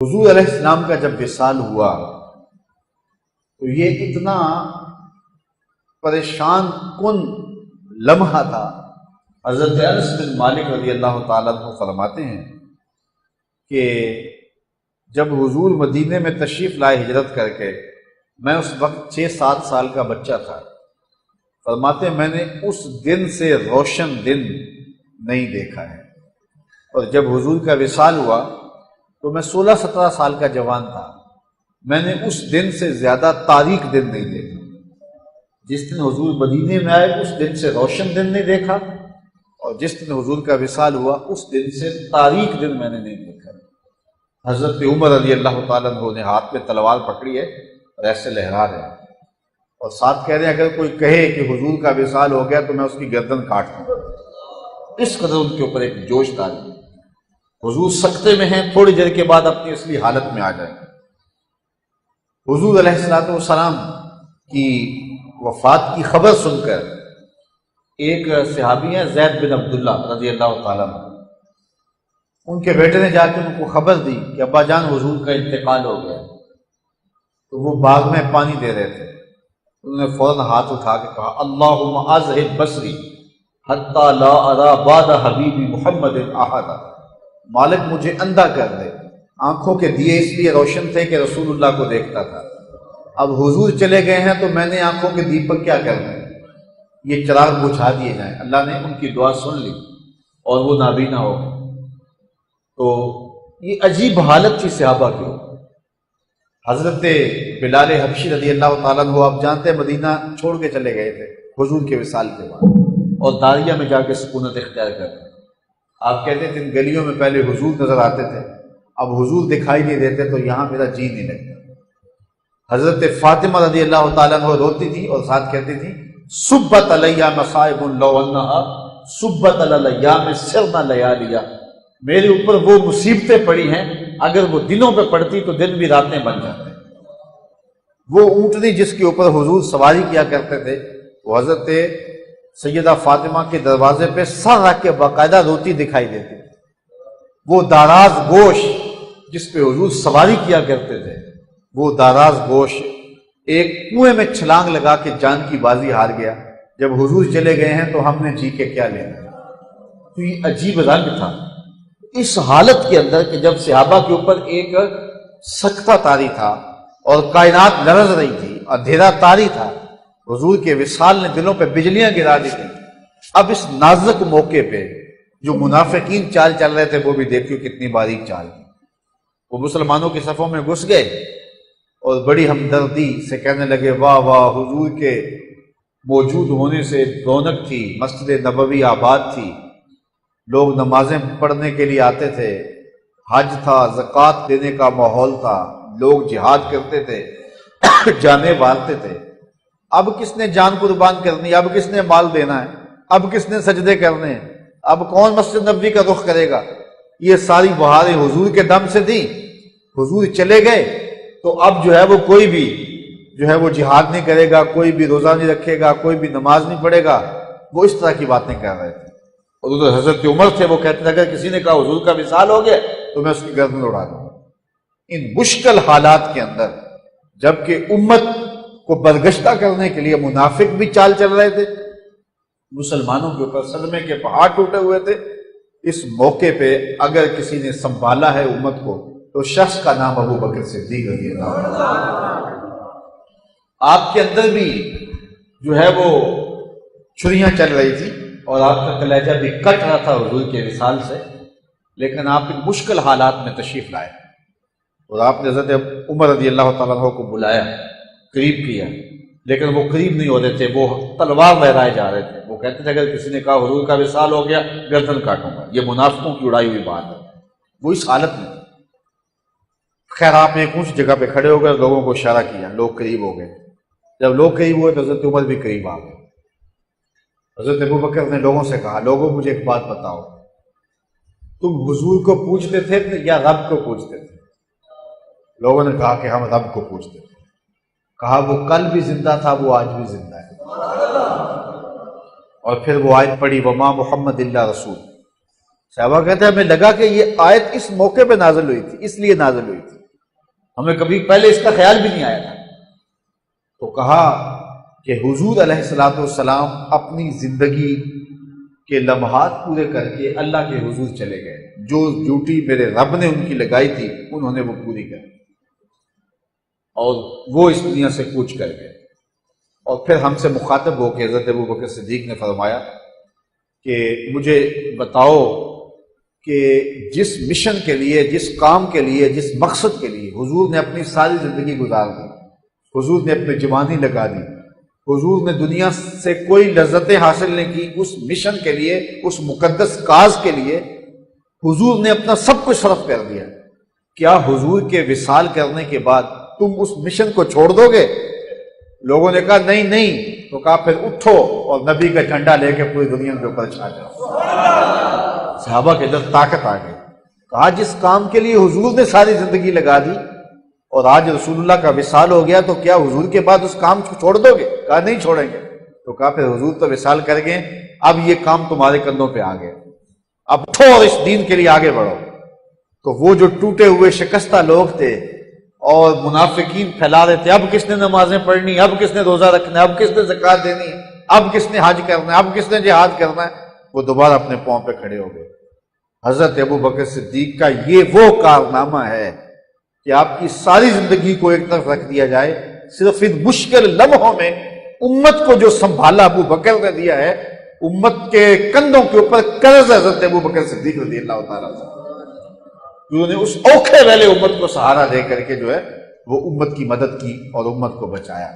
حضور علیہ السلام کا جب وصال ہوا تو یہ اتنا پریشان کن لمحہ تھا۔ حضرت انس بن مالک رضی اللہ تعالیٰ عنہ فرماتے ہیں کہ جب حضور مدینے میں تشریف لائے ہجرت کر کے، میں اس وقت 6-7 سال کا بچہ تھا۔ فرماتے ہیں میں نے اس دن سے روشن دن نہیں دیکھا ہے، اور جب حضور کا وصال ہوا تو میں 16-17 سال کا جوان تھا، میں نے اس دن سے زیادہ تاریک دن نہیں دیکھا۔ جس دن حضور مدینے میں آئے اس دن سے روشن دن نہیں دیکھا، اور جس دن حضور کا وصال ہوا اس دن سے تاریک دن میں نے نہیں دیکھا۔ حضرت عمر رضی اللہ تعالیٰ عنہ نے ہاتھ میں تلوار پکڑی ہے اور ایسے لہرا رہے ہیں، اور ساتھ کہہ رہے ہیں اگر کوئی کہے کہ حضور کا وصال ہو گیا تو میں اس کی گردن کاٹ دوں۔ اس قدر ان کے اوپر ایک جوش تاری۔ حضور سکتے میں ہیں، تھوڑی دیر کے بعد اپنی اصلی حالت میں آ جائیں گے۔ حضور علیہ السلام کی وفات کی خبر سن کر ایک صحابی ہیں زید بن عبداللہ رضی اللہ تعالیٰ عنہ، ان کے بیٹے نے جا کے ان کو خبر دی کہ ابا جان حضور کا انتقال ہو گیا۔ تو وہ باغ میں پانی دے رہے تھے، انہوں نے فوراً ہاتھ اٹھا کے کہا اللہم اذہب بصری حتی لا ارا بعد حبیبی محمد احدا، مالک مجھے اندھا کر دے۔ آنکھوں کے دیے اس لیے روشن تھے کہ رسول اللہ کو دیکھتا تھا، اب حضور چلے گئے ہیں تو میں نے آنکھوں کے دیپک کیا کرنا ہے، یہ چراغ بجھا دیے جائیں۔ اللہ نے ان کی دعا سن لی اور وہ نابینا ہو گئے۔ تو یہ عجیب حالت تھی صحابہ کی۔ حضرت بلال حبشی رضی اللہ تعالیٰ عنہ آپ جانتے ہیں مدینہ چھوڑ کے چلے گئے تھے حضور کے وصال کے بعد، اور داریہ میں جا کے سکونت اختیار کرتے۔ آپ کہتے تھے ان گلیوں میں پہلے حضور نظر آتے تھے، اب حضور دکھائی نہیں دیتے تو یہاں میرا جی نہیں لگتا۔ حضرت فاطمہ رضی اللہ تعالیٰ عنہ روتی تھی اور ساتھ کہتی تھی صبت علیہ مصائب لو انہا صبت علی الیام سرنا لیالیا، میرے اوپر وہ مصیبتیں پڑی ہیں اگر وہ دنوں پہ پڑتی تو دن بھی راتیں بن جاتے۔ وہ اونٹنی جس کے اوپر حضور سواری کیا کرتے تھے وہ حضرت سیدہ فاطمہ کے دروازے پہ سر رکھ کے باقاعدہ روتی دکھائی دیتی۔ وہ داراز گوش جس پہ حضور سواری کیا کرتے تھے، وہ داراز گوش ایک کنویں میں چھلانگ لگا کے جان کی بازی ہار گیا۔ جب حضور چلے گئے ہیں تو ہم نے جی کے کیا لینا۔ تو یہ عجیب رنگ تھا اس حالت کے اندر کہ جب صحابہ کے اوپر ایک سکتہ طاری تھا اور کائنات لرز رہی تھی، اندھیرا طاری تھا، حضور کے وصال نے دلوں پہ بجلیاں گرا دی تھیں۔ اب اس نازک موقع پہ جو منافقین چال چل رہے تھے وہ بھی دیکھیو کتنی باریک چال تھی۔ وہ مسلمانوں کے صفوں میں گھس گئے اور بڑی ہمدردی سے کہنے لگے واہ واہ، حضور کے موجود ہونے سے رونق تھی، مسجد نبوی آباد تھی، لوگ نمازیں پڑھنے کے لیے آتے تھے، حج تھا، زکوٰۃ دینے کا ماحول تھا، لوگ جہاد کرتے تھے، جانیں مارتے تھے۔ اب کس نے جان قربان کرنی، اب کس نے مال دینا ہے، اب کس نے سجدے کرنے ہیں، اب کون مسجد نبوی کا رخ کرے گا؟ یہ ساری بہاریں حضور کے دم سے تھی۔ حضور چلے گئے تو اب جو ہے وہ کوئی بھی جو ہے وہ جہاد نہیں کرے گا، کوئی بھی روزہ نہیں رکھے گا، کوئی بھی نماز نہیں پڑھے گا۔ وہ اس طرح کی باتیں کر رہے تھے۔ اور ادھر حضرت عمر تھے، وہ کہتے تھے اگر کسی نے کہا حضور کا وصال ہو گیا تو میں اس کی گردن اڑا دوں گا۔ ان مشکل حالات کے اندر جبکہ امت کو برگشتہ کرنے کے لیے منافق بھی چال چل رہے تھے، مسلمانوں کے اوپر صدمے کے پہاڑ ٹوٹے ہوئے تھے، اس موقع پہ اگر کسی نے سنبھالا ہے امت کو تو شخص کا نام ابو بکر صدیق رضی اللہ عنہ۔ آپ کے اندر بھی جو ہے وہ چھریاں چل رہی تھی اور آپ کا کلیجہ بھی کٹ رہا تھا حضور کے وصال سے، لیکن آپ ان مشکل حالات میں تشریف لائے اور آپ نے حضرت عمر رضی اللہ تعالیٰ عنہ کو بلایا، قریب کیا، لیکن وہ قریب نہیں ہو رہے تھے، وہ تلوار لہرائے جا رہے تھے۔ وہ کہتے تھے اگر کسی نے کہا حضور کا وصال ہو گیا گردن کاٹوں گا۔ یہ منافقوں کی اڑائی ہوئی بات ہے۔ وہ اس حالت میں خیر آپ ایک اونچ جگہ پہ کھڑے ہو گئے، لوگوں کو اشارہ کیا، لوگ قریب ہو گئے۔ جب لوگ قریب ہوئے تو حضرت عمر بھی قریب آ گئے۔ حضرت ابو بکر نے لوگوں سے کہا لوگوں مجھے ایک بات بتاؤ، تم حضور کو پوچھتے تھے یا رب کو پوچھتے تھے؟ لوگوں نے کہا کہ ہم رب کو پوچھتے تھے۔ کہا وہ کل بھی زندہ تھا، وہ آج بھی زندہ ہے۔ اور پھر وہ آیت پڑھی وما محمد اللہ رسول صحابہ کہتے ہیں ہمیں لگا کہ یہ آیت اس موقع پہ نازل ہوئی تھی، اس لیے نازل ہوئی تھی، ہمیں کبھی پہلے اس کا خیال بھی نہیں آیا تھا۔ تو کہا کہ حضور علیہ الصلوۃ والسلام اپنی زندگی کے لمحات پورے کر کے اللہ کے حضور چلے گئے، جو ڈیوٹی میرے رب نے ان کی لگائی تھی انہوں نے وہ پوری کر اور وہ اس دنیا سے کوچ کر گئے۔ اور پھر ہم سے مخاطب ہو کے حضرت ابوبکر صدیق نے فرمایا کہ مجھے بتاؤ کہ جس مشن کے لیے، جس کام کے لیے، جس مقصد کے لیے حضور نے اپنی ساری زندگی گزار دی، حضور نے اپنی جوانی لگا دی، حضور نے دنیا سے کوئی لذتیں حاصل نہیں کی، اس مشن کے لیے، اس مقدس کاز کے لیے حضور نے اپنا سب کچھ صرف کر دیا، کیا حضور کے وصال کرنے کے بعد تم اس مشن کو چھوڑ دو گے؟ لوگوں نے کہا نہیں نہیں، تو کہا پھر اٹھو اور نبی کا جھنڈا لے کے پوری دنیا کے اوپر چھا جاؤ۔ صحابہ کے اندر طاقت آ گئی، کہا جس کام کے لیے حضور نے ساری زندگی لگا دی اور آج رسول اللہ کا وصال ہو گیا تو کیا حضور کے بعد اس کام کو چھوڑ دو گے؟ کہا نہیں چھوڑیں گے۔ تو کہا پھر حضور تو وصال کر گئے، اب یہ کام تمہارے کندھوں پہ آ گئے، اب اٹھو اور اس دین کے لیے آگے بڑھو۔ تو وہ جو ٹوٹے ہوئے شکستہ لوگ تھے اور منافقین پھیلا رہے تھے، اب کس نے نمازیں پڑھنی، اب کس نے روزہ رکھنا ہے، اب کس نے زکوٰۃ دینی ہے، اب کس نے حج کرنا ہے، اب کس نے جہاد کرنا ہے، وہ دوبارہ اپنے پاؤں پہ کھڑے ہو گئے۔ حضرت ابوبکر صدیق کا یہ وہ کارنامہ ہے کہ آپ کی ساری زندگی کو ایک طرف رکھ دیا جائے، صرف ان مشکل لمحوں میں امت کو جو سنبھالا ابوبکر نے دیا ہے، امت کے کندھوں کے اوپر قرض ہے حضرت ابوبکر صدیق رضی اللہ تعالیٰ عنہ، انہوں نے اس اوکھے والے امت کو سہارا دے کر کے جو ہے وہ امت کی مدد کی اور امت کو بچایا۔